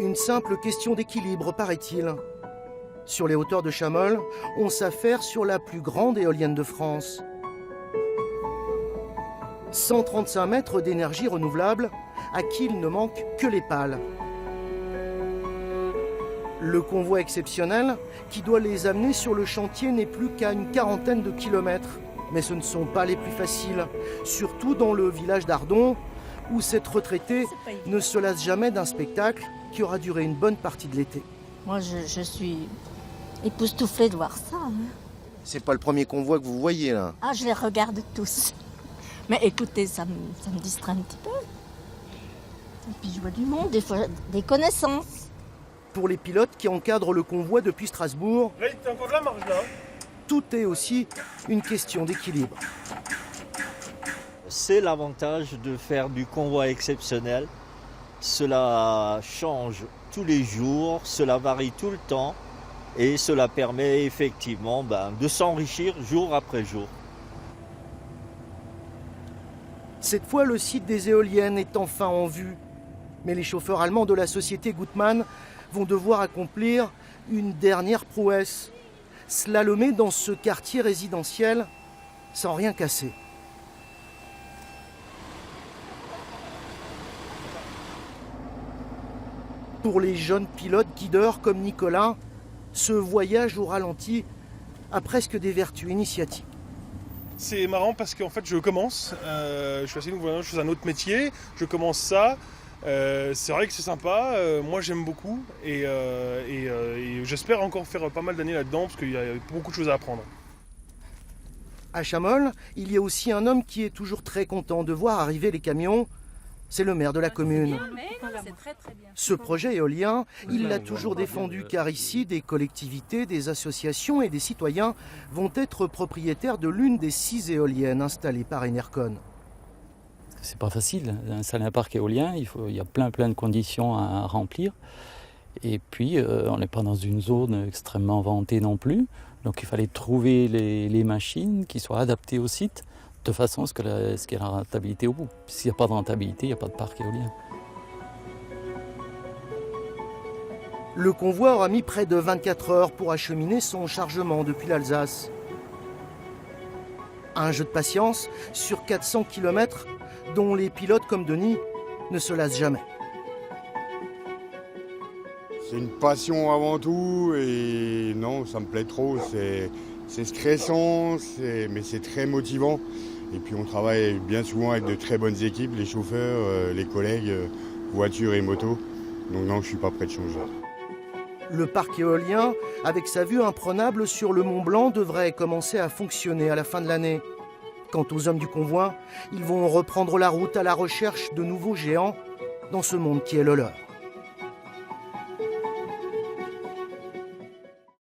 Une simple question d'équilibre, paraît-il. Sur les hauteurs de Chamols, on s'affaire sur la plus grande éolienne de France. 135 mètres d'énergie renouvelable, à qui il ne manque que les pales. Le convoi exceptionnel qui doit les amener sur le chantier n'est plus qu'à une quarantaine de kilomètres. Mais ce ne sont pas les plus faciles, surtout dans le village d'Ardon, où cette retraitée ne se lasse jamais d'un spectacle qui aura duré une bonne partie de l'été. Moi, je suis époustouflée de voir ça. Hein. C'est pas le premier convoi que vous voyez là. Ah, je les regarde tous. Mais écoutez, ça me distrait un petit peu. Et puis je vois du monde, des fois des connaissances. Pour les pilotes qui encadrent le convoi depuis Strasbourg, là, t'es encore de la marge là. Tout est aussi une question d'équilibre. C'est l'avantage de faire du convoi exceptionnel. Cela change tous les jours, cela varie tout le temps et cela permet effectivement de s'enrichir jour après jour. Cette fois, le site des éoliennes est enfin en vue. Mais les chauffeurs allemands de la société Gutmann vont devoir accomplir une dernière prouesse. Slalomer dans ce quartier résidentiel sans rien casser. Pour les jeunes pilotes guideurs comme Nicolas, ce voyage au ralenti a presque des vertus initiatiques. C'est marrant parce qu'en fait je commence, je suis assez nouveau, je fais un autre métier, je commence ça. C'est vrai que c'est sympa, moi j'aime beaucoup et j'espère encore faire pas mal d'années là-dedans parce qu'il y a beaucoup de choses à apprendre. À Chamols, il y a aussi un homme qui est toujours très content de voir arriver les camions. C'est le maire de la commune. Ce projet éolien, il l'a toujours défendu car ici, des collectivités, des associations et des citoyens vont être propriétaires de l'une des 6 éoliennes installées par Enercon. C'est pas facile d'installer un parc éolien, il y a plein de conditions à remplir. Et puis, on n'est pas dans une zone extrêmement vantée non plus. Donc il fallait trouver les machines qui soient adaptées au site, de façon à ce qu'il y ait la rentabilité au bout. S'il n'y a pas de rentabilité, il n'y a pas de parc éolien. Le convoi aura mis près de 24 heures pour acheminer son chargement depuis l'Alsace. Un jeu de patience sur 400 km dont les pilotes comme Denis ne se lassent jamais. C'est une passion avant tout et non, ça me plaît trop. C'est stressant, mais c'est très motivant. Et puis on travaille bien souvent avec de très bonnes équipes, les chauffeurs, les collègues, voitures et motos. Donc non, je ne suis pas prêt de changer. Le parc éolien, avec sa vue imprenable sur le Mont Blanc, devrait commencer à fonctionner à la fin de l'année. Quant aux hommes du convoi, ils vont reprendre la route à la recherche de nouveaux géants dans ce monde qui est le leur.